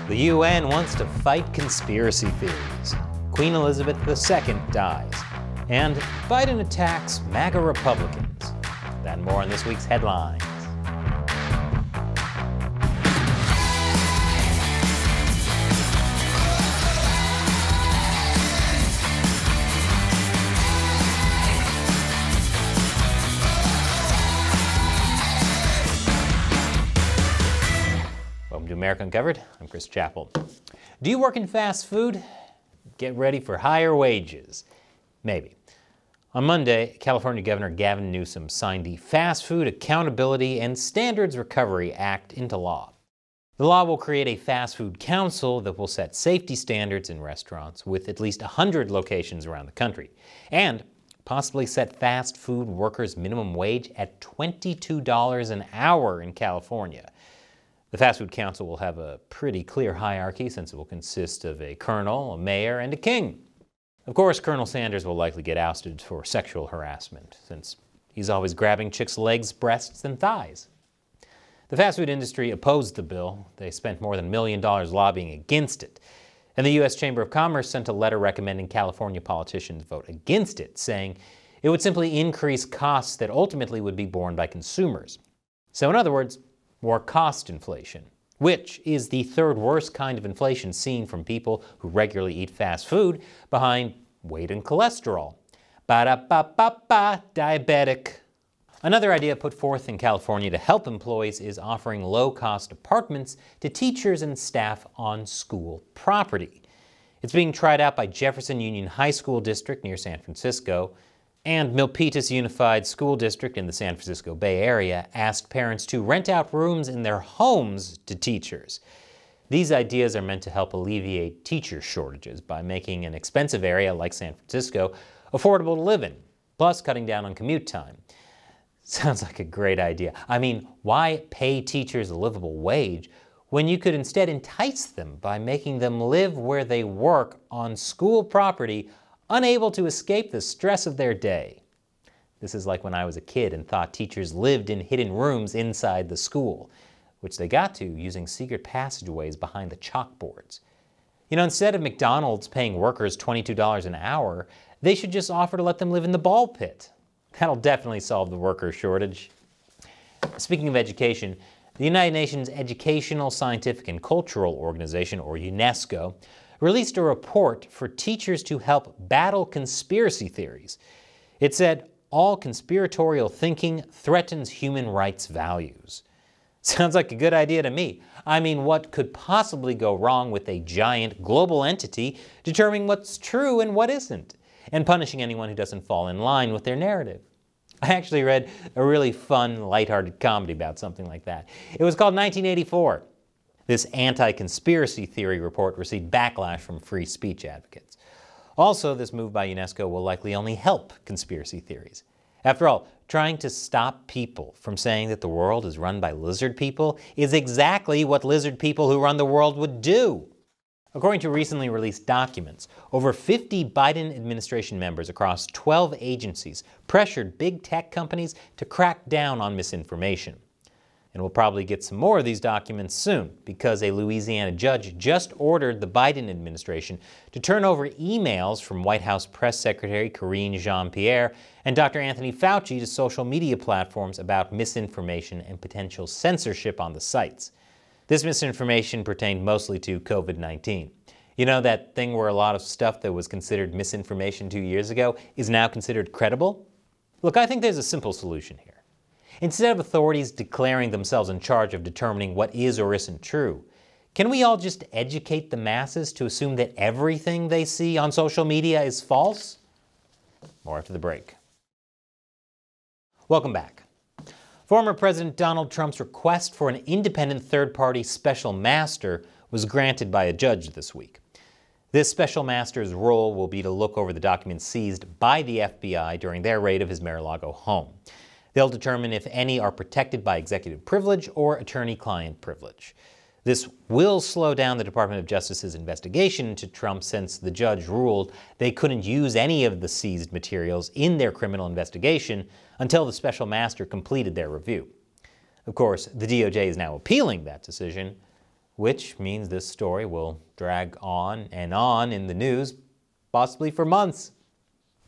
The UN wants to fight conspiracy theories. Queen Elizabeth II dies. And Biden attacks MAGA Republicans. That and more in this week's headlines. Welcome to America Uncovered. I'm Chris Chappell. Do you work in fast food? Get ready for higher wages. Maybe. On Monday, California Governor Gavin Newsom signed the Fast Food Accountability and Standards Recovery Act into law. The law will create a fast food council that will set safety standards in restaurants with at least 100 locations around the country, and possibly set fast food workers' minimum wage at $22 an hour in California. The Fast Food Council will have a pretty clear hierarchy since it will consist of a colonel, a mayor, and a king. Of course, Colonel Sanders will likely get ousted for sexual harassment, since he's always grabbing chicks' legs, breasts, and thighs. The fast food industry opposed the bill. They spent more than $1 million lobbying against it. And the U.S. Chamber of Commerce sent a letter recommending California politicians vote against it, saying it would simply increase costs that ultimately would be borne by consumers. So in other words, more cost inflation, which is the third worst kind of inflation seen from people who regularly eat fast food, behind weight and cholesterol. Ba-da-ba-ba-ba, diabetic. Another idea put forth in California to help employees is offering low-cost apartments to teachers and staff on school property. It's being tried out by Jefferson Union High School District near San Francisco, and Milpitas Unified School District in the San Francisco Bay Area asked parents to rent out rooms in their homes to teachers. These ideas are meant to help alleviate teacher shortages by making an expensive area like San Francisco affordable to live in, plus cutting down on commute time. Sounds like a great idea. I mean, why pay teachers a livable wage when you could instead entice them by making them live where they work on school property, unable to escape the stress of their day? This is like when I was a kid and thought teachers lived in hidden rooms inside the school, which they got to using secret passageways behind the chalkboards. You know, instead of McDonald's paying workers $22 an hour, they should just offer to let them live in the ball pit. That'll definitely solve the worker shortage. Speaking of education, the United Nations Educational, Scientific, and Cultural Organization, or UNESCO, released a report for teachers to help battle conspiracy theories. It said, all conspiratorial thinking threatens human rights values. Sounds like a good idea to me. I mean, what could possibly go wrong with a giant global entity determining what's true and what isn't, and punishing anyone who doesn't fall in line with their narrative? I actually read a really fun, lighthearted comedy about something like that. It was called 1984. This anti-conspiracy theory report received backlash from free speech advocates. Also, this move by UNESCO will likely only help conspiracy theories. After all, trying to stop people from saying that the world is run by lizard people is exactly what lizard people who run the world would do. According to recently released documents, over 50 Biden administration members across 12 agencies pressured big tech companies to crack down on misinformation. And we'll probably get some more of these documents soon, because a Louisiana judge just ordered the Biden administration to turn over emails from White House Press Secretary Karine Jean-Pierre and Dr. Anthony Fauci to social media platforms about misinformation and potential censorship on the sites. This misinformation pertained mostly to COVID-19. You know, that thing where a lot of stuff that was considered misinformation 2 years ago is now considered credible? Look, I think there's a simple solution here. Instead of authorities declaring themselves in charge of determining what is or isn't true, can we all just educate the masses to assume that everything they see on social media is false? More after the break. Welcome back. Former President Donald Trump's request for an independent third-party special master was granted by a judge this week. This special master's role will be to look over the documents seized by the FBI during their raid of his Mar-a-Lago home. They'll determine if any are protected by executive privilege or attorney-client privilege. This will slow down the Department of Justice's investigation into Trump, since the judge ruled they couldn't use any of the seized materials in their criminal investigation until the special master completed their review. Of course, the DOJ is now appealing that decision, which means this story will drag on in the news, possibly for months.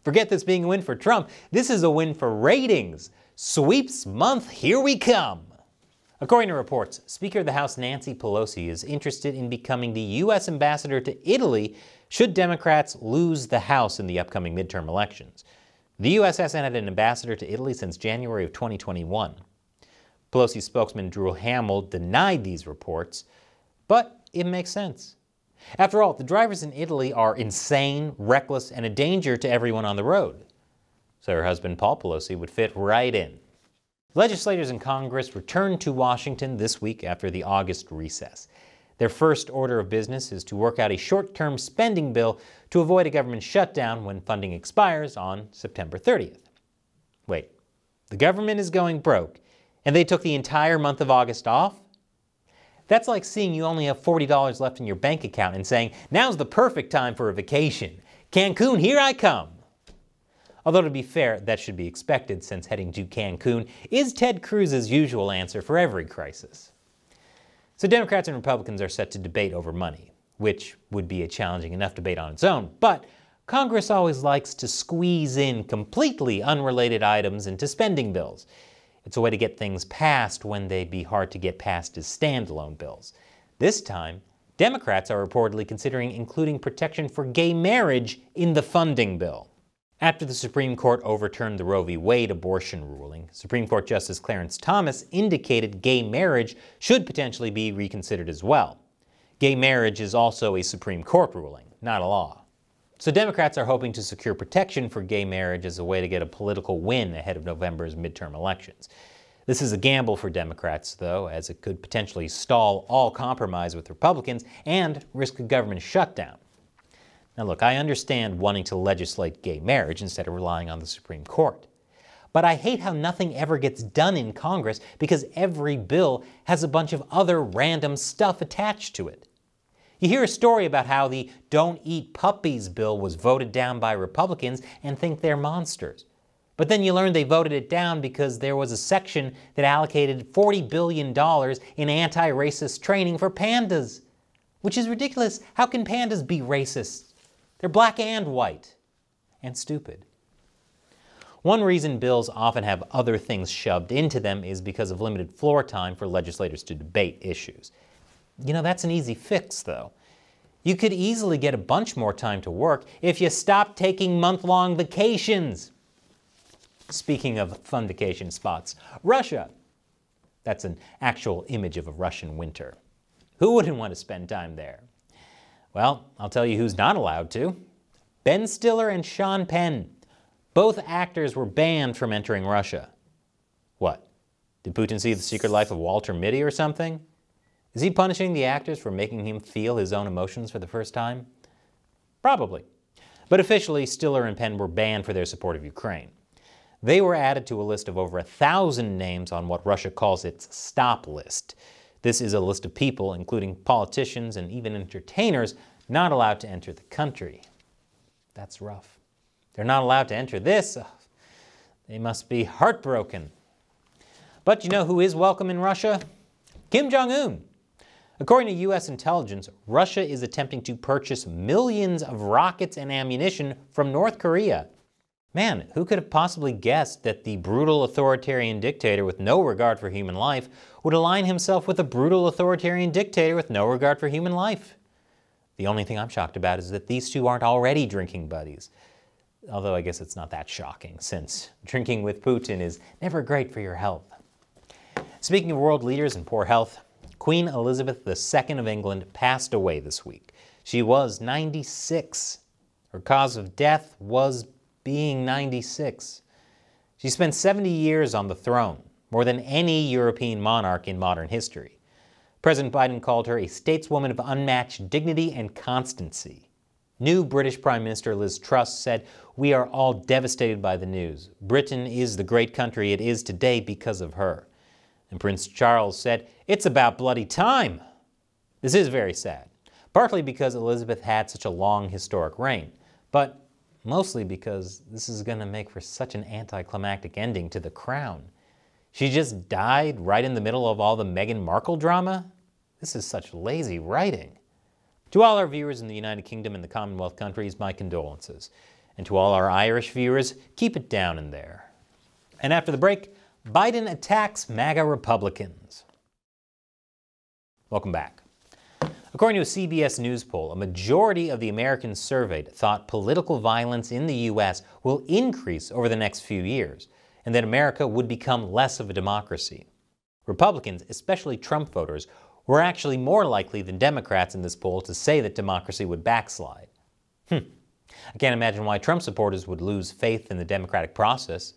Forget this being a win for Trump. This is a win for ratings. Sweeps month, here we come. According to reports, Speaker of the House Nancy Pelosi is interested in becoming the U.S. ambassador to Italy should Democrats lose the House in the upcoming midterm elections. The U.S. hasn't had an ambassador to Italy since January of 2021. Pelosi spokesman Drew Hamill denied these reports, but it makes sense. After all, the drivers in Italy are insane, reckless, and a danger to everyone on the road. So her husband Paul Pelosi would fit right in. Legislators in Congress returned to Washington this week after the August recess. Their first order of business is to work out a short-term spending bill to avoid a government shutdown when funding expires on September 30th. Wait, the government is going broke, and they took the entire month of August off? That's like seeing you only have $40 left in your bank account and saying, now's the perfect time for a vacation. Cancun, here I come. Although to be fair, that should be expected since heading to Cancun is Ted Cruz's usual answer for every crisis. So Democrats and Republicans are set to debate over money, which would be a challenging enough debate on its own, but Congress always likes to squeeze in completely unrelated items into spending bills. It's a way to get things passed when they'd be hard to get passed as standalone bills. This time, Democrats are reportedly considering including protection for gay marriage in the funding bill. After the Supreme Court overturned the Roe v. Wade abortion ruling, Supreme Court Justice Clarence Thomas indicated gay marriage should potentially be reconsidered as well. Gay marriage is also a Supreme Court ruling, not a law. So Democrats are hoping to secure protection for gay marriage as a way to get a political win ahead of November's midterm elections. This is a gamble for Democrats, though, as it could potentially stall all compromise with Republicans and risk a government shutdown. Now look, I understand wanting to legislate gay marriage instead of relying on the Supreme Court. But I hate how nothing ever gets done in Congress because every bill has a bunch of other random stuff attached to it. You hear a story about how the Don't Eat Puppies bill was voted down by Republicans and think they're monsters. But then you learn they voted it down because there was a section that allocated $40 billion in anti-racist training for pandas. Which is ridiculous. How can pandas be racist? They're black and white. And stupid. One reason bills often have other things shoved into them is because of limited floor time for legislators to debate issues. You know, that's an easy fix, though. You could easily get a bunch more time to work if you stopped taking month-long vacations. Speaking of fun vacation spots, Russia. That's an actual image of a Russian winter. Who wouldn't want to spend time there? Well, I'll tell you who's not allowed to. Ben Stiller and Sean Penn. Both actors were banned from entering Russia. What? Did Putin see The Secret Life of Walter Mitty or something? Is he punishing the actors for making him feel his own emotions for the first time? Probably. But officially, Stiller and Penn were banned for their support of Ukraine. They were added to a list of over 1,000 names on what Russia calls its stop list. This is a list of people, including politicians and even entertainers, not allowed to enter the country. That's rough. They're not allowed to enter this. They must be heartbroken. But you know who is welcome in Russia? Kim Jong-un. According to U.S. intelligence, Russia is attempting to purchase millions of rockets and ammunition from North Korea. Man, who could have possibly guessed that the brutal authoritarian dictator with no regard for human life would align himself with a brutal authoritarian dictator with no regard for human life? The only thing I'm shocked about is that these two aren't already drinking buddies. Although I guess it's not that shocking, since drinking with Putin is never great for your health. Speaking of world leaders and poor health, Queen Elizabeth II of England passed away this week. She was 96. Her cause of death was being 96. She spent 70 years on the throne, more than any European monarch in modern history. President Biden called her a stateswoman of unmatched dignity and constancy. New British Prime Minister Liz Truss said, "We are all devastated by the news. Britain is the great country it is today because of her." And Prince Charles said, "It's about bloody time." This is very sad, partly because Elizabeth had such a long historic reign, but mostly because this is going to make for such an anticlimactic ending to the crown. She just died right in the middle of all the Meghan Markle drama? This is such lazy writing. To all our viewers in the United Kingdom and the Commonwealth countries, my condolences. And to all our Irish viewers, keep it down in there. And after the break, Biden attacks MAGA Republicans. Welcome back. According to a CBS News poll, a majority of the Americans surveyed thought political violence in the U.S. will increase over the next few years, and that America would become less of a democracy. Republicans, especially Trump voters, were actually more likely than Democrats in this poll to say that democracy would backslide. I can't imagine why Trump supporters would lose faith in the democratic process.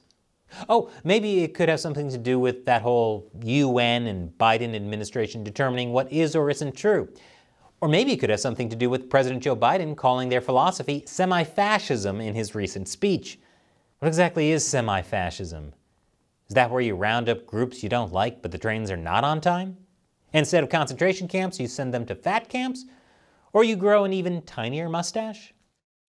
Oh, maybe it could have something to do with that whole UN and Biden administration determining what is or isn't true. Or maybe it could have something to do with President Joe Biden calling their philosophy semi-fascism in his recent speech. What exactly is semi-fascism? Is that where you round up groups you don't like but the trains are not on time? Instead of concentration camps, you send them to fat camps? Or you grow an even tinier mustache?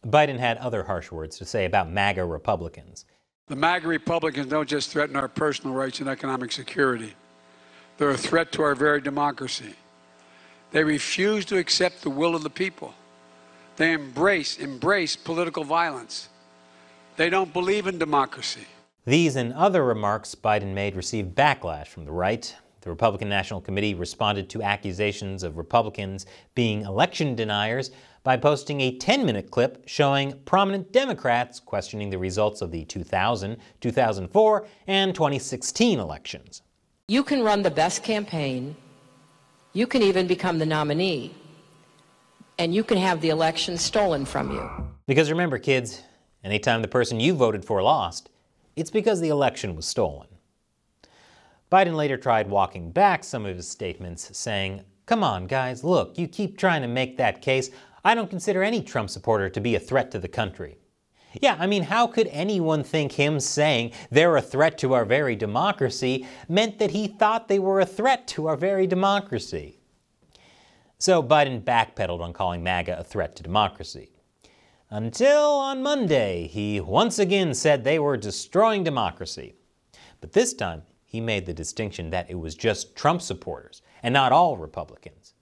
Biden had other harsh words to say about MAGA Republicans. The MAGA Republicans don't just threaten our personal rights and economic security. They're a threat to our very democracy. They refuse to accept the will of the people. They embrace political violence. They don't believe in democracy. These and other remarks Biden made received backlash from the right. The Republican National Committee responded to accusations of Republicans being election deniers by posting a 10-minute clip showing prominent Democrats questioning the results of the 2000, 2004, and 2016 elections. You can run the best campaign, you can even become the nominee, and you can have the election stolen from you. Because remember, kids, anytime the person you voted for lost, it's because the election was stolen. Biden later tried walking back some of his statements, saying, "Come on, guys, look, you keep trying to make that case. I don't consider any Trump supporter to be a threat to the country." Yeah, I mean, how could anyone think him saying they're a threat to our very democracy meant that he thought they were a threat to our very democracy? So Biden backpedaled on calling MAGA a threat to democracy. Until on Monday, he once again said they were destroying democracy. But this time, he made the distinction that it was just Trump supporters and not all Republicans.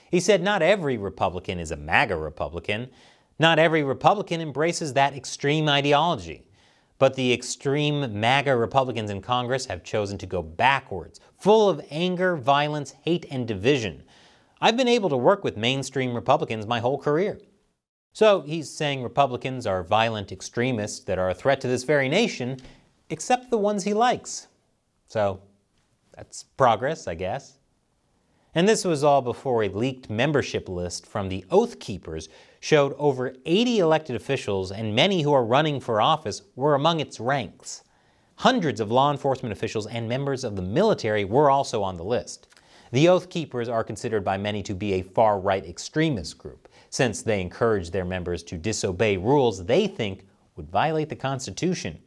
He said not every Republican is a MAGA Republican. Not every Republican embraces that extreme ideology. But the extreme MAGA Republicans in Congress have chosen to go backwards, full of anger, violence, hate, and division. I've been able to work with mainstream Republicans my whole career. So he's saying Republicans are violent extremists that are a threat to this very nation, except the ones he likes. So that's progress, I guess. And this was all before a leaked membership list from the Oath Keepers showed over 80 elected officials and many who are running for office were among its ranks. Hundreds of law enforcement officials and members of the military were also on the list. The Oath Keepers are considered by many to be a far-right extremist group, since they encourage their members to disobey rules they think would violate the Constitution.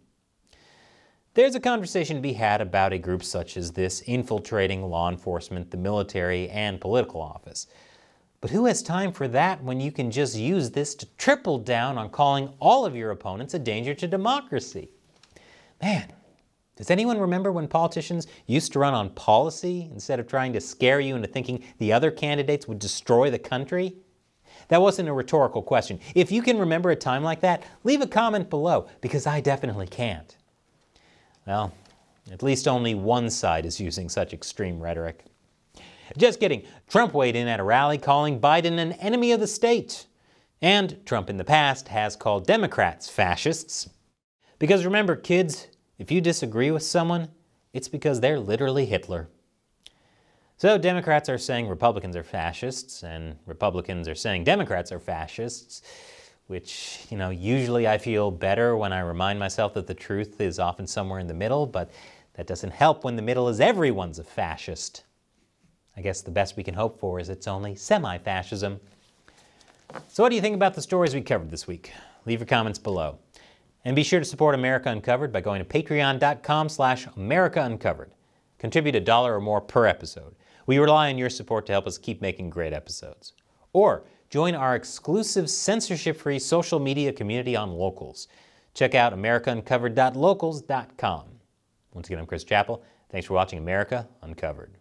There's a conversation to be had about a group such as this infiltrating law enforcement, the military, and political office. But who has time for that when you can just use this to triple down on calling all of your opponents a danger to democracy? Man, does anyone remember when politicians used to run on policy instead of trying to scare you into thinking the other candidates would destroy the country? That wasn't a rhetorical question. If you can remember a time like that, leave a comment below, because I definitely can't. Well, at least only one side is using such extreme rhetoric. Just kidding. Trump weighed in at a rally calling Biden an enemy of the state. And Trump in the past has called Democrats fascists. Because remember, kids, if you disagree with someone, it's because they're literally Hitler. So Democrats are saying Republicans are fascists, and Republicans are saying Democrats are fascists. Which, usually I feel better when I remind myself that the truth is often somewhere in the middle, but that doesn't help when the middle is everyone's a fascist. I guess the best we can hope for is it's only semi-fascism. So what do you think about the stories we covered this week? Leave your comments below. And be sure to support America Uncovered by going to patreon.com/AmericaUncovered. Contribute $1 or more per episode. We rely on your support to help us keep making great episodes. Or join our exclusive censorship-free social media community on Locals. Check out americauncovered.locals.com. Once again, I'm Chris Chappell. Thanks for watching America Uncovered.